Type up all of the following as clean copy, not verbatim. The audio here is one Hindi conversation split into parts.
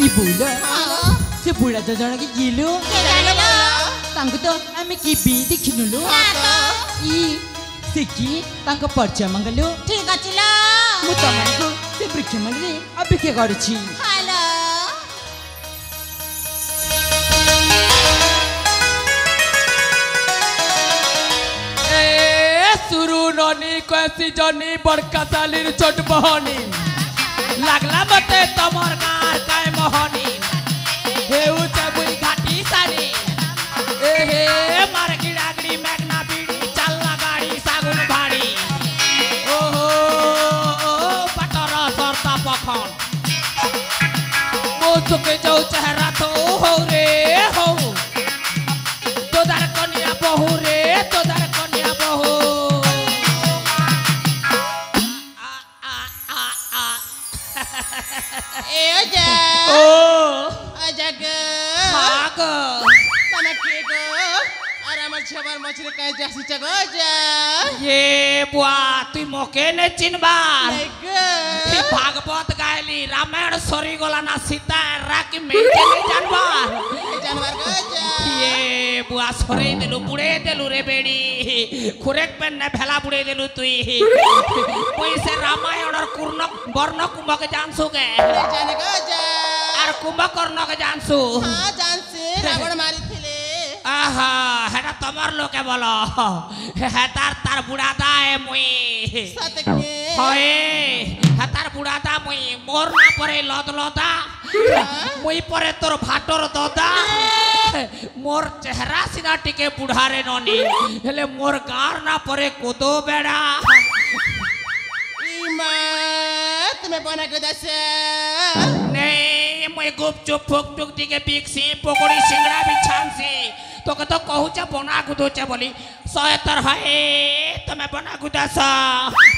इ बुला से बुढ़ा तो जण के जिलो तांको तो आमे की बी देखिनुलो इ सेकी तांको परिचय मंगलो ठीक अछि ल मु तमनको से वृक्ष मंडले अपेक्षा गर्छि हेलो शुरू ननी कैसी जनी बड़का सालीर छोट बहनी लागला बते तमर गार काय मोहनी हेउ चबुई घाटी सारी ए हे मार गिड़ागड़ी मैगना बीड़ी चलना गाड़ी सागुन भाड़ी ओहो पटर सरता पखन मोचुके जाऊ चेहरा तो हो रे हो तोदार कन्या बहू रे तोदार कन्या बहू ए जा ओ अजग भाग तने के गो और हमर छबर मछली कह जासी चगो जा ये बुआ तू मोके ने चिनबार ग भागवत गायली रामायण सरी गोला ना सीता राकी मेटे नहीं जानबार जानवर गो जा ये बुआ सरे देलु बुड़े देलु रे बेड़ी खुरेक पेन ने भेला बुड़े देलु तुई पैसे रामायण और कुर्ण वर्ण कुंभ के जानसु के जाने गो जा और कुंभकर्ण के जानसु हां जानसी रावण मारी थिले आहा हेटा तमर लोके बोलो हेतार तार बुढ़ादा है मुई सत के होए हेतार बुढ़ादा मुई मोर ना परे लद लदा मुई परे तोर भाटर ददा मोर चेहरा सीधा टिके बुढ़ारे ननी हेले मोर गार ना परे कोदो बेड़ा इमा तुम्हें बना के दसे नहीं मुई गुपचुप फुक फुक टिके बिक्सी पकोड़ी सिंगड़ा भी छानसी तो कतो कहूचा बना गुदोचे बोली सयतर है तुम्हें बना गुदासा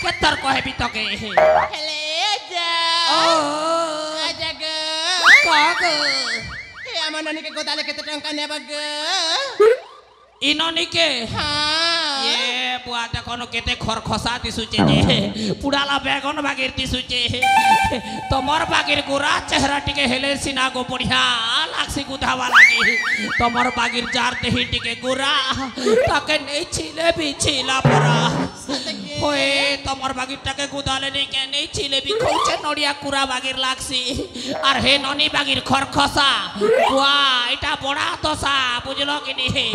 केतर कहे भी तके हेले जा ओ अजग काग हे अमननी के गोदाले केते टंका नेबग इननी के हां ये बुआ देखो केते खरखसा दिसुचे जे पुडाला बेगन बागिर दिसुचे तमर बागिर गोरा चेहरा टिके हेले सिना गो बढ़िया लाक्सी गुधावा लागी तमर बागिर जार देही टिके गोरा ताके नहीं छिले भी छिला परा होए तमर बागिर टाके गुदाले नहीं के नहीं छिले भी खोचे नडिया कुरा बागिर लाक्सी और हे ननी बागिर खरखसा बुआ इटा बड़ा तोसा बुझलो कि नहीं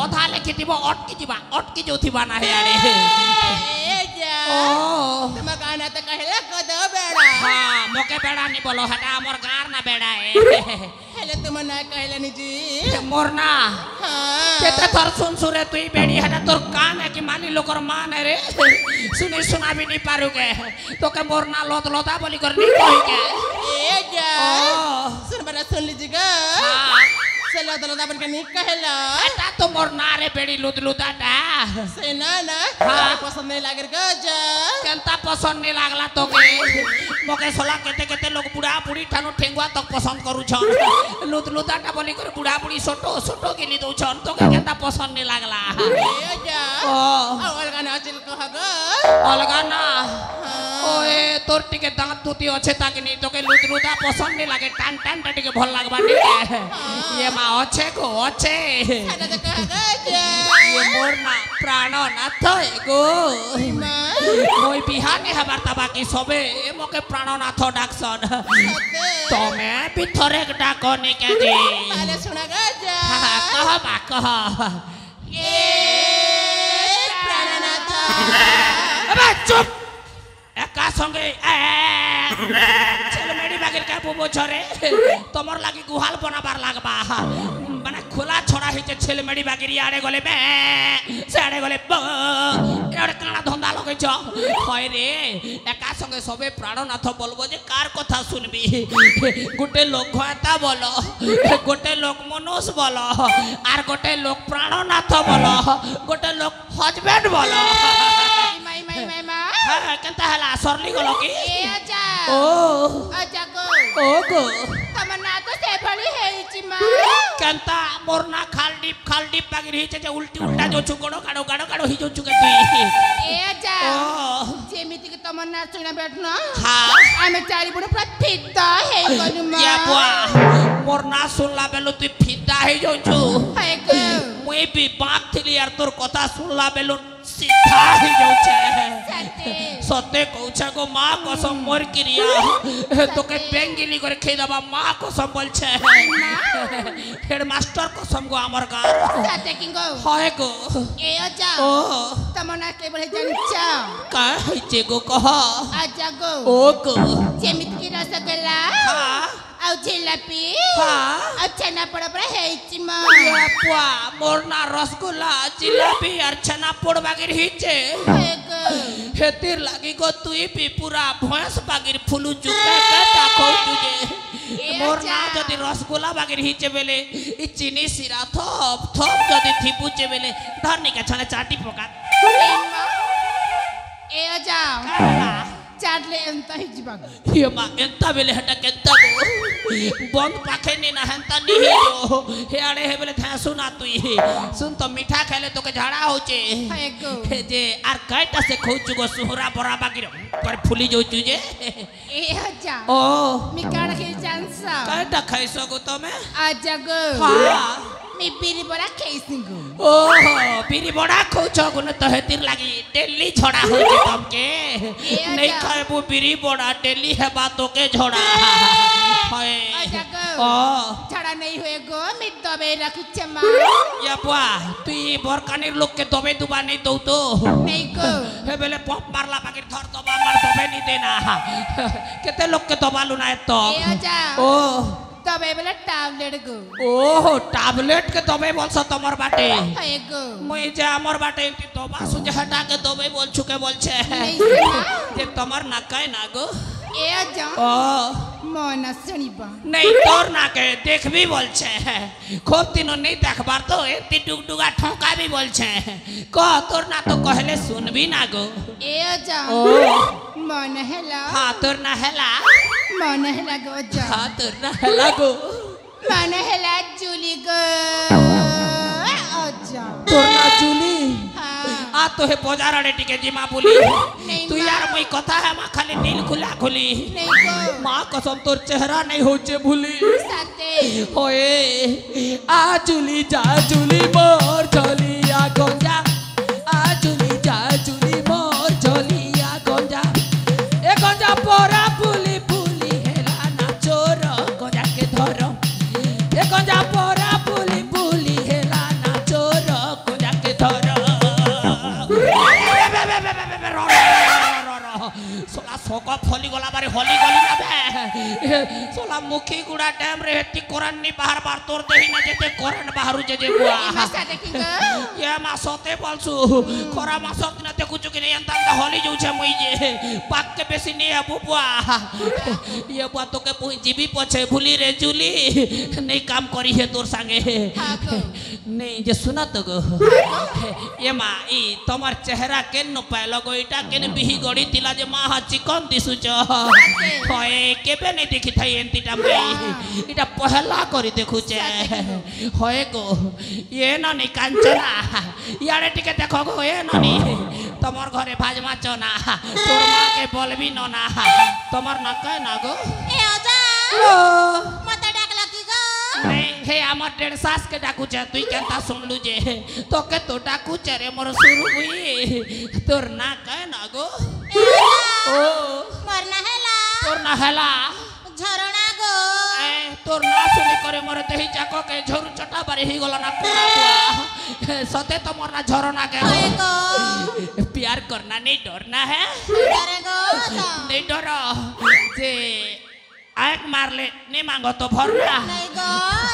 अधा लेखिथिबो अटकी जोथिबा ना हे अरे ए जा ओ तुम गाना त कहले कदो बेड़ा हां मोके बेड़ा नहीं बोलो हटा हमर गार ना बेड़ा है हेले तुम ना कहले नी जी मोरना हां केते थर सुन सुरे तुई बेड़ी हटा तोर कान है कि मानी लोकर मान है रे सुनी सुना भी नहीं पारू के तो के मोरना लोत लोता बोली कर नहीं कहि के ए जा ओ सुन बड़ा सुन लीजिएगा हां चलो दलो दाबन के नहीं कहला हटा तो मोरना रे बेड़ी लुत लुताटा से ना हाँ। पसंद नहीं लागे ग जा केनता पसंद नहीं लागला तो के मोके सोला केते केते लोग बुढ़ा बुढ़ी ठानो ठेंगुआ तक पसंद करू छन लुत लुताटा बोली कर बुढ़ा बुढ़ी सोटो गिनी दउ छन तो के केनता पसंद नहीं लागला ए जा ओ और गाना चिल कह ग अलगा ना ओए तोर टिके दांत तुती अच्छे ताकि नहीं तो के लुत लुता पसंद नहीं लागे टान टान टिके भल लागबा नहीं ये मां अच्छे को अच्छे खाना त कह ग जा ये मोर ना प्राण नाथ गो মই বিহানে হবার তা বাকি সবে মোকে প্রাণনাথ ডাকছন তুমি ভিতরে ডাকনি কে জি তাহলে শোনা গ যা কহ মা কহ এ প্রাণনাথ আবে চুপ একা সঙ্গে ছেলে মেডি বাগের কা বুবো ছরে তোমার লাগি গুহাল বনাবার লাগবা মানে খোলা ছড়া হইছে ছেলে মেডি বাগের ইয়াড়ে গলে বে সাড়ে গলে এড়ে কানা ধন্দা লগাইছ হয় রে একা সঙ্গে সবে প্রাণনাথ বলবো যে কার কথা শুনবি গোটে লোক ঘয়তা বলো গোটে লোক মনুষ বলো আর গোটে লোক প্রাণনাথ বলো গোটে লোক হাজবেন্ড বলো মাই মা হ্যাঁ কেনতা হলা সরলি গলো কি এ আজা ও আজা গো ও গো তোমার না তো সেভলি হেইছি মা কেনতা মোর না খাল ডিপ বাগির হইছে যে উল্টি উল্টা যোছু গড়ো গাড়ো গাড়ো গাড়ো হি যোছু কে তুই এ আজা ও যেমিতি কি তোমার না শুনা বেঠ না হ্যাঁ আমি চারি বুড়ো পুরা ফিদা হেই গলু মা ইয়া বুয়া मोर ना सुनला बेलु तू फिदा हे जाउछु हाय गो मुई भी बात थिली यार तोर कथा सुनला बेलु सीधा हे जाउछे सते सत्य कहूछे गो माँ कसम मोर क्रिया तोके बेंगिली करे खे दबा माँ कसम बोलछे हेड मास्टर कसम गो हमर गार सते किंगो हाय गो ए आजा ओ तमना के बळे जानचा का हैचे गो कह आजा गो ओ गो जेमित की रसगोल्ला हां आउ जिलापी हां अच्छा ना पड़ा पड़ा हेची मा ये पुआ मोर ना रसगुल्ला जिलापी और छना पोड़ बागिर हिचे हाय गो हेतिर लागी गो तुई भी पूरा भैंस बागिर फुलू चुका के ताको तुझे मोर ना जदी रसगुल्ला बागिर हिचे बेले इ चीनी सिरा थप थप जदी थिपुचे बेले धरनी के छने चाटी पका ए आजा चाटले एंता हिजबा ये मां एंता बेले हटा केंता गो बंद पाखे नी ना हंता नी हो हे आड़े हे बेले था सुना तुई सुन तो मीठा खाले तो के झाड़ा होचे हाय गो जे आर कयटा से खोचु गो सुहरा बरा बागिर पर फुली जोचु जे ए आजा ओ मी काड़ा के चांसा कयटा खाइसो गो तमे आजा गो हां मी बिरी बड़ा खाइसिंगो ओहो बिरी बड़ा खोचो गुन तो हेतिर लागी डेली झड़ा हो जे तमके नहीं खाएबो बिरी बड़ा डेली है बातों के झड़ा हाय आजा गो ओ झड़ा नहीं हुए गो मी दबे रखी चमा या बुआ तुई बरकानीर लोग के दबे दुबा नहीं दो तो नहीं गो हे बेले पंप मारला बाकी धर दबा मार दबे नहीं देना केते लोग के दबा लुना तो ए आजा ओ दबे वाला टैबलेट गो ओहो टैबलेट के दबे बोलसो तमर बाटे हाय गो मुई जे हमर बाटे इनती दबा सुजे हटा के दबे बोल छुके बोल छे नहीं सुना जे तमर ना कहे ना गो ए आजा ओ मन सुनिबा नहीं तोर ना के देख भी बोल छे खूब तीनों नहीं देखबार तो एती डुगडुगा ठोका भी बोल छे कह तोर ना तो कहले सुन भी ना गो ए आजा ओ मन हेला हाँ तोर ना हेला मन हेला गो आजा हाँ तोर ना हेला गो मन हेला जूली गो आजा तोर ना चुली हाँ आ तो हे बाजार आड़े टिके जिमा बोली तू माँ। यार मुई कथा है माँ खाली नील खुला खुली नहीं गो माँ कसम तोर चेहरा नहीं होचे भूली साथे होए आ चुली जा चुली मोर चलिया गोंजा आ चुली जा चुली मोर चलिया गोंजा ए गोंजा पोरा पुली पुली हेला ना चोर गोंजा के धरो ए गोंजा पोरा पुली पुली हेला ना चोर गोंजा के धरो सोला सोको फली गला बारे होली गली ना बे सोला मुखी गुड़ा डैम रे हेती कोरन्नी बाहर बार तोर देही ना जेते कोरन बाहरु जे जे बुआ ए मासा देखी गो ये मा सोते बोलसु कोरा मा सोत ना ते कुछ कि नहीं अंता होली जो छे मुई जे पाक के बेसी नहीं है बुआ ये बुआ तो के पुई जीबी पछे भूली रे जुली नहीं काम करी है तोर संगे हाँ गो नहीं जे सुना तो गो ये मा ई तमर चेहरा केन न पाइलो गो इटा केन बिही गड़ी तिला जे मा हा चिकन दिसु छ होए केबे नहीं देखि थाई एंतीटा मई इटा पहला करी देखु छे होए गो ये ननी कांचना यारे टिके देखो गो ये ननी तमर घरे भाज माछ ना तोर मां के बोलबी न ना तमर न कह ना गो ए आजा लो मत डाकला की गो नहीं हे हमर डेढ़ सास के डाकू छे तुई केनता सुनलु जे तो के तो डाकू छे रे मोर शुरू हुई तोर ना कह ना गो ओ मरना हेला तोर ना हला झरणा गो ए तोर ना सुनी करे मोर देही जाको के झोरू चटा बारी ही गला ना पूरा बुआ सते तो मोर ना झरना के हाय गो प्यार करना नहीं डरना है डरे गो नहीं डरो जे आग मार ले नहीं मांगो तो भरना नहीं गो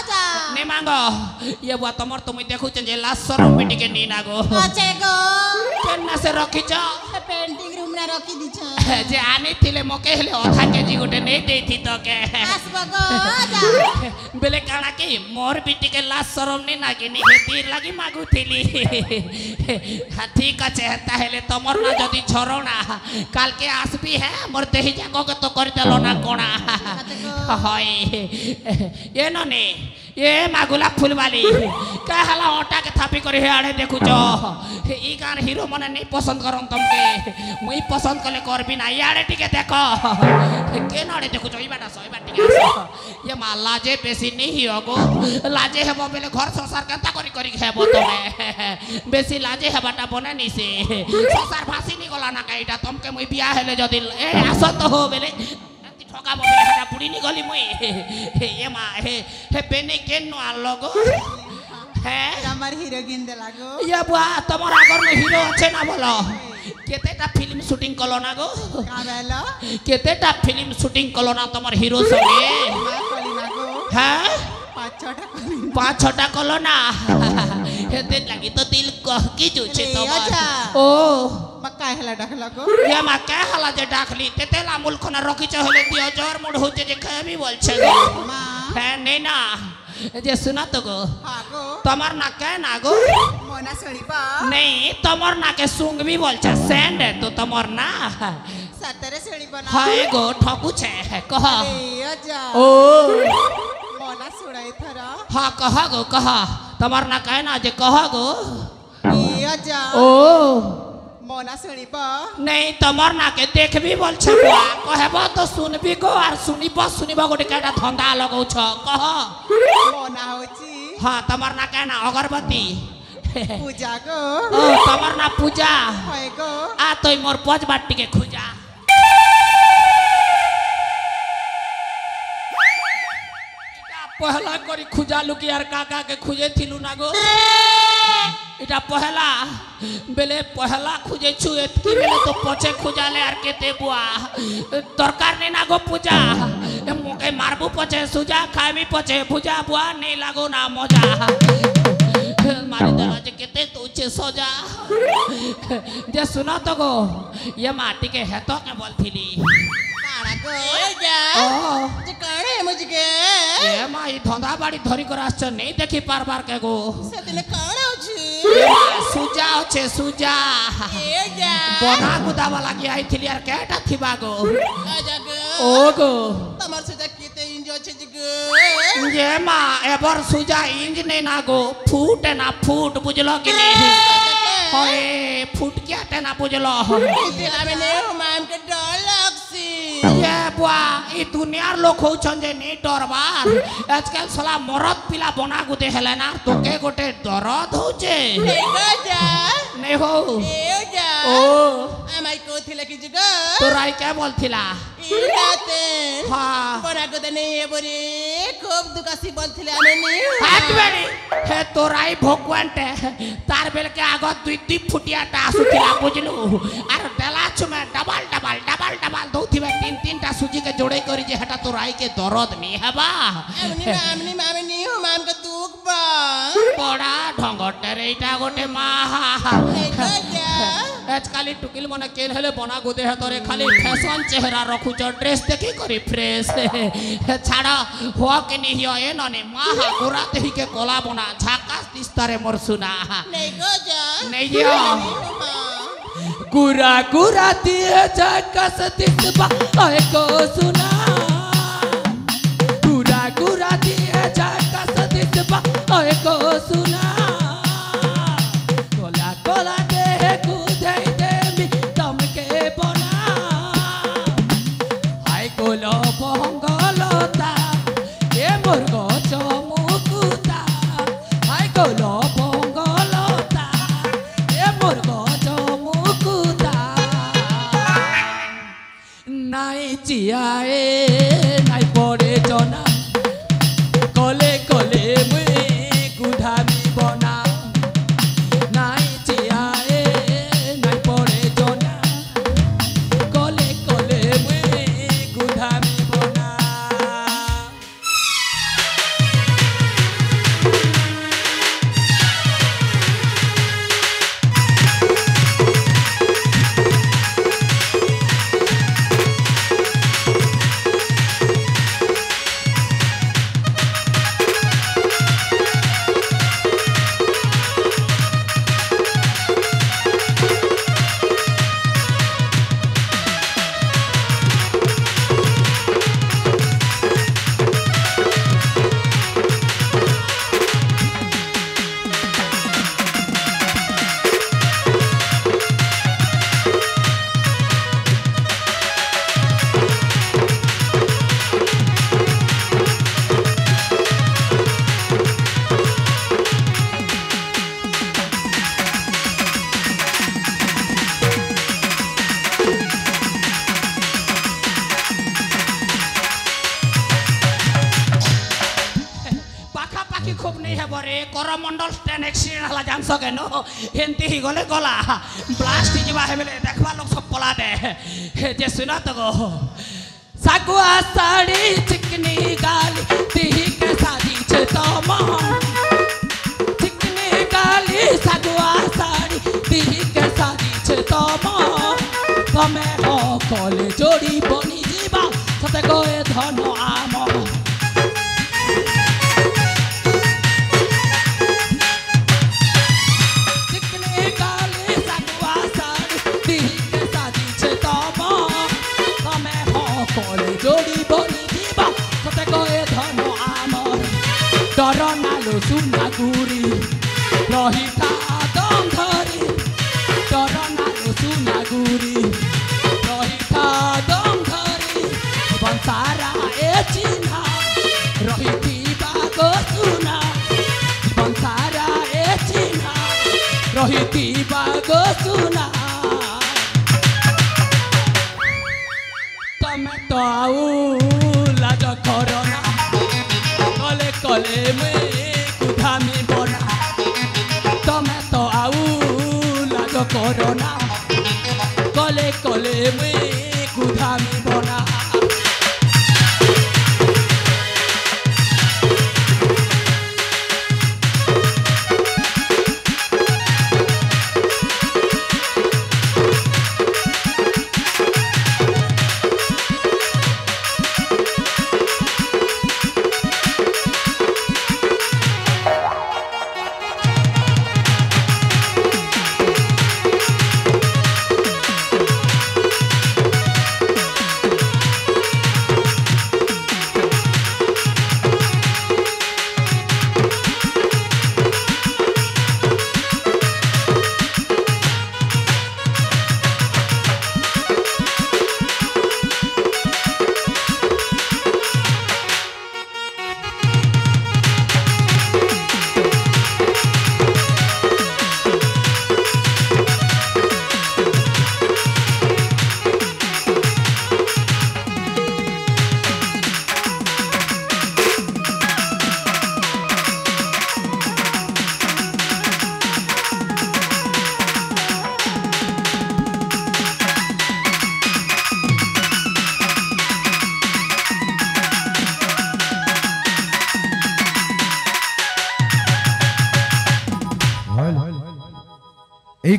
जा नहीं मांगो ये बुआ तमर तुम देखु जे लास्ट शरम बेटी के नी ना गो अच्छे गो केन्ना से रखी छ पेंटिंग रूम ना रखी दी छ जे आनी थिले मके हेले अधा केजी गोटे नहीं देथी तो के आसबो गो जा बेले काना के मोर बेटी के लास्ट शरम नहीं नागी नी हेतीर लागी मागु थिली हाथी का चेहता हेले तमर ना जदी झरना काल के आसबी है मोर देही जाको के तो कर देलो ना कोना हाय ये नने ये मागुला फूल वाली का हला ओटा के थापी करे हे आड़े देखु जो ई गान हीरो मने नहीं पसंद करम तुमके मुई पसंद कले करबी ना याड़े टिके देखो के नड़े देखु जो ई बाटा सो ई बाटी ये मा लाजे बेसी नहीं होगो लाजे हेबो बेले घर संसार केता करी हेबो तमे बेसी लाजे हेबाटा बने निसे संसार भासी नि गला ना काइटा तमके मुई बिया हेले जदि ए आसो तो हो बेले ठका बेले हेटा बुड़ी नि गली मुई ये मा हे बेने केन नो आलोगो है আমার হিরো গিনতে লাগো या बुआ तमर आगर में हीरो আছে না বলো केतेटा फिल्म शूटिंग कलो ना गो কাবেলো केतेटा फिल्म शूटिंग कलो ना तमर हीरो संगे মা কলি লাগো हैं 5-6টা কলি 5-6टा कलो ना हेते लगी तो दिल कह की जुचे ए, तमर अच्छा। ओ মক্কা হেলা ডাক লাগো ये मा के हला जे डाकली तेतेला मुलखना रखी चहले दियो जोर मुड होचे जे खाबी बोलछे गो মা है नहीं ना जे सुना तो गो হাগো तमर ना के ना गो মনা শুনিবা नहीं तमर ना के सुंग भी बोलछे सेंड है तो तमर ना সতরে শুনিবা না हाय गो ठकू छे कह এ আজা ओ মনা শুনাই থরা हाँ कह गो कह तमर ना कहे ना जे कह गो এ আজা ओ মনা শুনিবা नहीं तमर ना के देख भी बोल छ बुआ कहबो तो सुनबी गो और सुनिबो गोटे केटा धंदा लगौ छ कह মনা হচ্ছি हाँ तमर ना कहे ना अगरबत्ती পূজা गो ओ तमर ना पूजा হয় गो आ तो मोर पज बाटी के खुजा पहला करी खुजा लुकी यार काका के खुजे थिलु ना गो इटा पहला बेले पहला खुजे छु एतकी बेले तो पछे खुजाले आर केते बुआ दरकार ने ना गो पूजा मोके मारबू पछे सुजा खाबी पछे भुजा बुआ नहीं लागो ना मजा मारी दरवाजे केते तुचे सजा जे सुना तो गो ये माटी के हेतो के बोलथिली কাড়া गो এ যা ओ যে কাড়ে মুজকে ए माई धंधा बाड़ी धरी कर आछ नहीं देखी पारबार के गो সেদিনে কাড়া আছে सुजा अच्छे सुजा এ যা बना गुदा वाला की आई थी यार केटा थिबा गो আজা गो ओ गो তোমার সাথে কিতে ইনজ আছে যে गो ये मा एबर सुजा इंज ने ना गो फूट ना फूट बुझलो कि नहीं होए फूट क्या टे ना बुझलो দিলা মানে মাম के डर লাগছি ये बुआ ई दुनियार लोग हो छन जे नहीं डरबार आजकल साला मरद पिला बना गुदे हेले ना तो के गोटे दर्द होचे এ গো যা नहीं हो এ যা ओ আমাই কোথিলা কি যে गो तो राई क्या बोलथिला ইরাতে हाँ বড় গদে নেই এবরে খুব দুকাসি বলছিলে আমি নি हाथ बेड़ी हे तोराई भोगवंटे तार बेल के आगत दुई दुई फुटिया टासुथिला बुझलु आर डेलाच में डबल डबल डबल डबल दोथि में तीन तीन टा सुजी के जोड़े करी जे हटा तोराई के दर्द नहीं हबा আমনি মামি নি মাম के दुख बा बड़ा ढंगटे रेटा गोटे मा এ গো যা आजकल टुकिल मने केल हेले बना गोदे है तोरे खाली फैशन चेहरा रखु छ ड्रेस देखी करी फ्रेश छाड़ा हो के नहीं हो ए नने माहा गोरा देही के कोला बना झाकास दिस्तरे मोर सुना नहीं गो जा नहीं यो हाँ। गुरा गुरा दिए झाकास दिसबा ओए को सुना गुरा गुरा दिए झाकास दिसबा ओए को सुना कोला कोला दे कुदै दे मी तमके बना हाय कोलो बंगलता ए मोर गच मुकुता हाय कोलो बंगलता ए मोर गच मुकुता नाई चियाए खूब नहीं है बरे करमंडल स्टैंड एक्सीडेंट हला जान सके नो हेंती ही गले गला ब्लास्ट जीवा है बेले देखवा लोग सब पला दे जे सुना तो गो सागुआ साड़ी चिकनी गाली तिही के शादी छे तम चिकनी गाली सागुआ साड़ी तिही के शादी छे तम तमे हो कले जोड़ी बनी जीवा सते गए धन आम जोड़ी बनी जीवा सते गए धन आमर डर नालो सुना गुरी रही था दम धरी डर नालो सुना गुरी रही था दम धरी जीवन सारा ए चिन्हा रही थी बागो सुना जीवन सारा ए चिन्हा रही थी बागो सुना तो आऊ लाज करना कले कले में कुधा में बना तमें तो आऊ लाज करना कले कले में कुधा में बना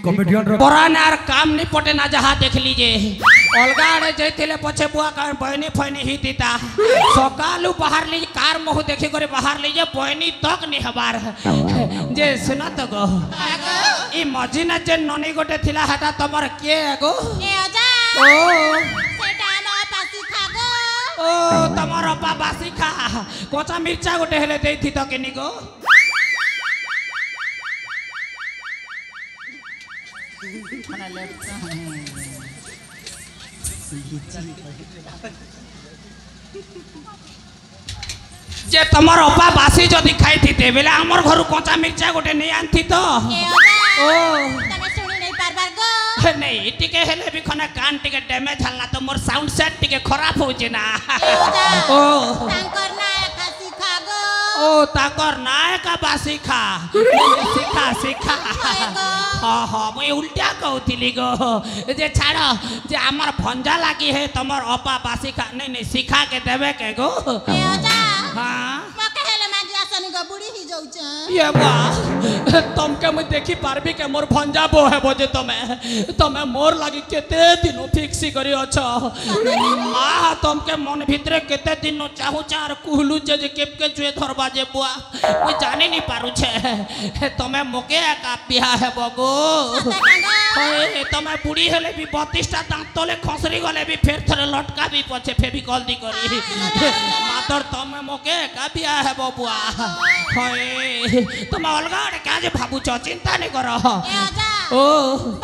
कॉमेडियन पुराना आर काम नहीं पटे ना जहाँ देख लीजिए अलगा आड़े जाइले पछे बुआ का बहनी फैनी ही दीता सकालू बाहर लीजिए कार मुँह देखी करे बाहर लीजिए बहनी तक नहीं हबार जे सुना तो गो ई मझी ना जे ननी गोटे थिला हटा तमर के गो ओ ओ तमर अपा बासी खा कोचा मिर्चा गोटे हेले देई थी तो केनी गो जे तमर अपा बासी जदि खाई थी बेले हमर घर कच्चा मिर्चा गोटे नहीं आनती तो ओ नहीं टिके हेले भी खना कान टिके डैमेज हल्ला तो मोर साउंड सेट टिके खराब हो जे ना ओ ओ ताकर नायका बासी खा सिखा सिखा हाँ हाँ मुझे उल्टा कहती गो जे छाड़ जे आमर भंजा लगी है तमर अपा बासी खा नहीं नहीं सिखा के देवे के गो हाँ ये वाह तुमके मुझे देखी पारबी के मोर भंजा बो है बोझे तुम्हें मोर लगी केते दिनों फिक्सी करी अच्छा आ तुमके मन भीतरे केते दिनों चाहू चार कुहलू जे केपके जुए धरबा जे बुआ कोई जाने नहीं पारू छे तुम्हें मोके का बिहा है बगो तुम्हें बुढ़ी हेले भी 32टा दांत तले खसरी गले भी फिर थरे लटका भी पछे फेविकॉल दी करी मातर तुम्हें मोके का बिहा है बबुआ होए तुम अलगा रे क्या जे भाबू छ चिंता नहीं करो ओ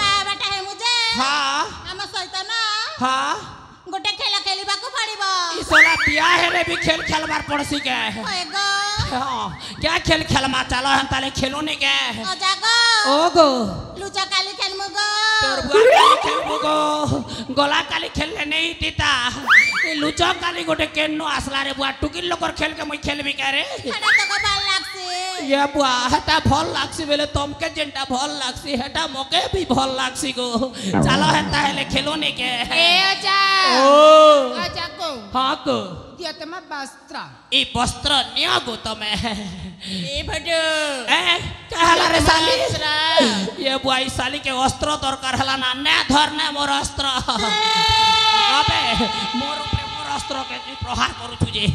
बाबाटा है मुझे हां हम सहित ना हां गोटे खेला खेलिबा को पड़िबो ई सोला बिया हेले भी खेल खेलबार पड़सी के ओए गो हां क्या खेल खेलमा चलो हम ताले खेलो नहीं के ओ जागो ओ गो लुचा काली खेलमु गो तोर बुआ काली खेलबो गो गोला काली खेलले नहीं दीता ए लुचा काली गोटे केन्नो आसला रे बुआ टुकिल लोकर खेल के मुई खेलबी का रे खड़ा तो गो बाल লাগছে ये बुआ हेटा भल लागसी बेले तुमके जेंटा भल लागसी हेटा मोके भी भल लागसी गो चलो हेता हेले खेलोने के এ আচ্ছা ओ আচ্ছা কো हाँ को দিয়ে তোমার বস্ত্র ई वस्त्र निया गो तमे ए भटो ए कहला रे साली वस्त्र। ये बुआ ई साली के वस्त्र दरकार हला ना ने धरने मोर अस्त्र अबे मोर ऊपर मोर अस्त्र के जी प्रहार करू छुजे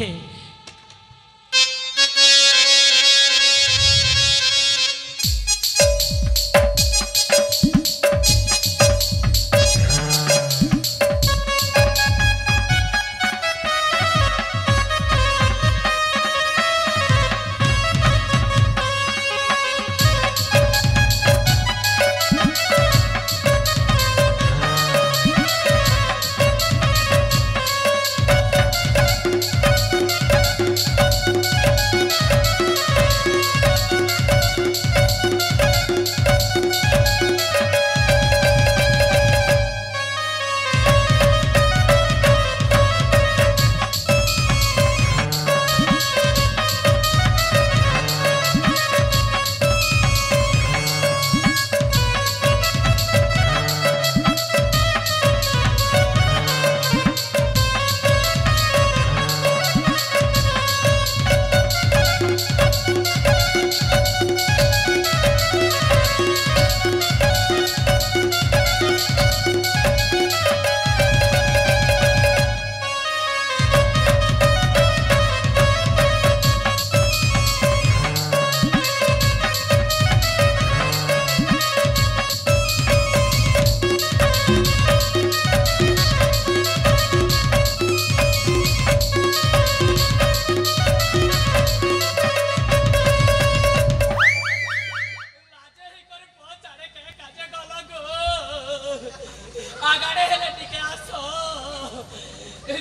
आगाड़े हेले टिके आसो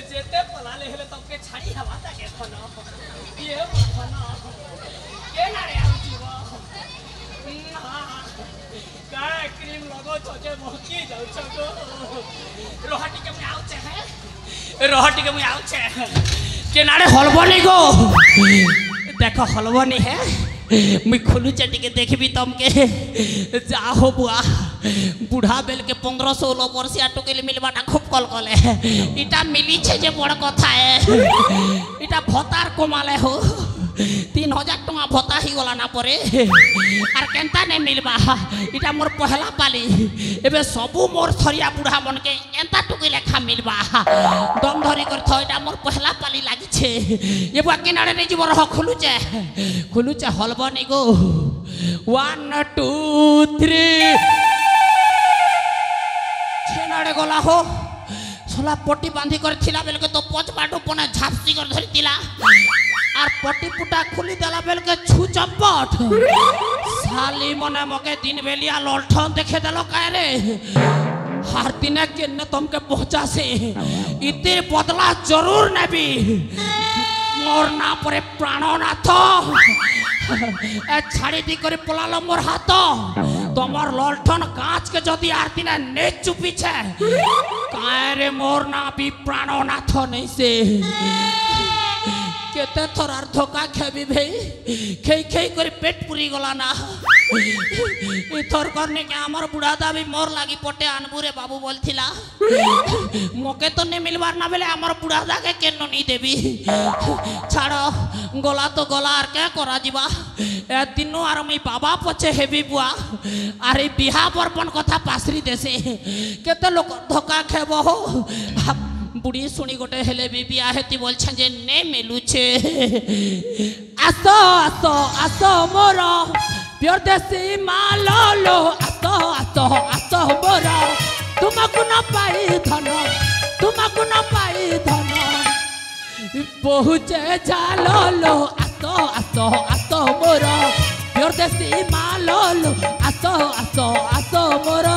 जेते पलाले हेले तबके छाड़ी हवा ताके खनो ये खनो के नारे आउतीबो काय क्रीम लगो छजे महकी जाउ छगो रोहाटी के मैं आउछे है रोहाटी के मैं आउछे के नारे हलबनी गो देखो हलबनी है मुई खोलू चटी के देखबी तमके जा हो बुआ बुढ़ा बेल के 15-16 वर्ष टोकेले मिलबाटा खूब कल कले इटा मिली छे जे बड़ कथा है इटा भतार कमाले हो 3000 टका भता ही गला ना परे आर केनता नहीं मिलबा इटा मोर पहला पाली एबे सबु मोर थरिया बुढ़ा मन के एंता टुकी लेखा मिलबा दम धरी कर थ इटा मोर पहला पाली लागी छे ये बुआ किनारे नहीं जीव रह खुलुचे हलबनी गो 1 2 3 छेनाड़े गला हो सोला पट्टी बांधी कर थिला बेल के तो पच बाटू पना झापसी कर धरी तिला आर पट्टी पुटा खुली देला बेल के छु चपट साली मने मके दिन बेलिया ललठन देखे देलो काहे रे हर दिन के न तुमके पहुंचा से इते बदला जरूर नेबी मोर ना परे प्राणनाथ ए छाड़ी दी करे पलालो मोर हाथ तमर ललठन कांच के जदी आरती ना ने चुपी छे काहे रे मोर ना भी प्राणनाथ नहीं से केते थोरार धोखा खेबी भाई खेई खेई करे पेट पुरी गला ना ई थोर करने के हमर बुढ़ा दाबी मोर लागी पटे अनबुरे बाबू बोलथिला मोके तो नहीं मिलबार ना बेले हमर बुढ़ा दा के केनो नहीं देबी छाड़ो गला तो गला आर के करा जीवा ए दिनो आर मई बाबा पछे हेबी बुआ आरे बिहा बरपन कथा पासरी देसे केते लोक धोखा खेबो हो बुढ़ी सुनी गोटे हेले भी बिया हेती बोलछन जे ने मिलुछे आसो आसो आसो मोर प्योर देसी मालो लो आसो आसो आसो मोर तुमको न पाई धन तुमको न पाई धन बहुचे जालो लो आसो आसो आसो मोर प्योर देसी मालो लो आसो आसो आसो मोर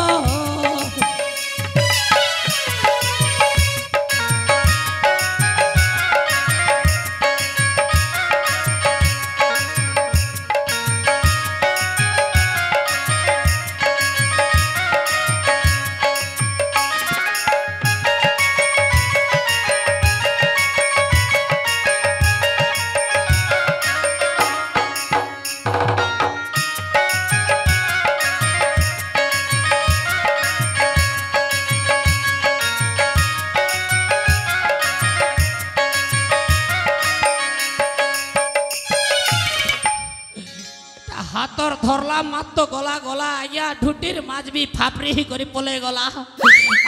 হাতর ধরলাম মাত্র গলা গলা আইয়া ঢুটির মাঝবি ফাপড়ি করে পলে গলা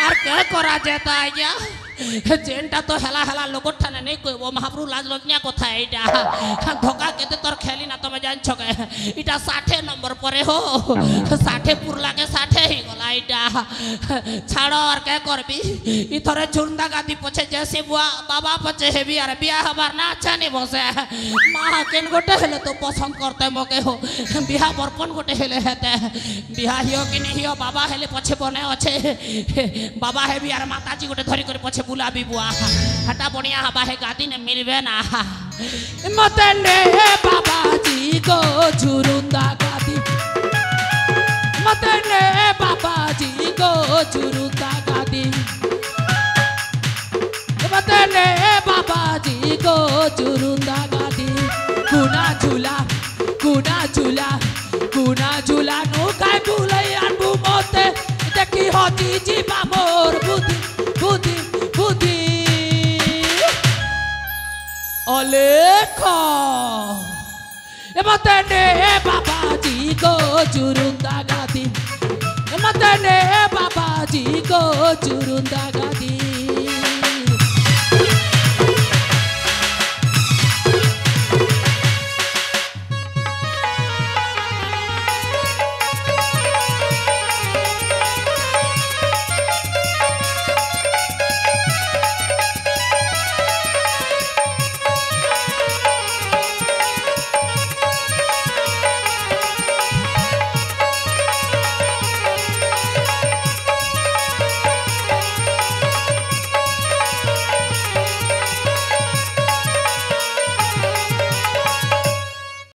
আর কে করা যেত আইয়া জেনটা তো হেলা হেলা লোকর ঠানে নেই কইব মহাপ্রভু লাজ লজ্ঞা কথা এইটা ধোকা কেতে তোর খেলি না তুমি জানছ কে এটা 60 নম্বর পরে হো 60 পুরলাকে 60 হি গলা এইটা ছাড়ো আর কে করবি ইথরে ঝুন্ডা গাদি পছে জেসে বুয়া বাবা পছে হেবি আর বিয়া হবার না চানি বসে মা কেন গোটে হেলে তো পছন্দ করতে মকে হো বিয়া বরপন গোটে হেলে হেতে বিয়া হিও কি নিহিও বাবা হেলে পছে বনে আছে বাবা হেবি আর মাতাজি গোটে ধরি করে পছে बुलाबी बुआ हटा बढ़िया हवा है गादी ने मिलवे ना मते ने बाबा जी को झुरुंदा गादी मते ने बाबा जी को झुरुंदा गादी मते ने बाबा जी को झुरुंदा गादी गुना झूला नु काय बुलाई अनबु मोते देखी होती जीवा मोर बुद्धि बुद्धि बुद्धि अलेख मते ने बाबा जी को झुरुंदा गादी मते ने बाबा जी को झुरुंदा गादी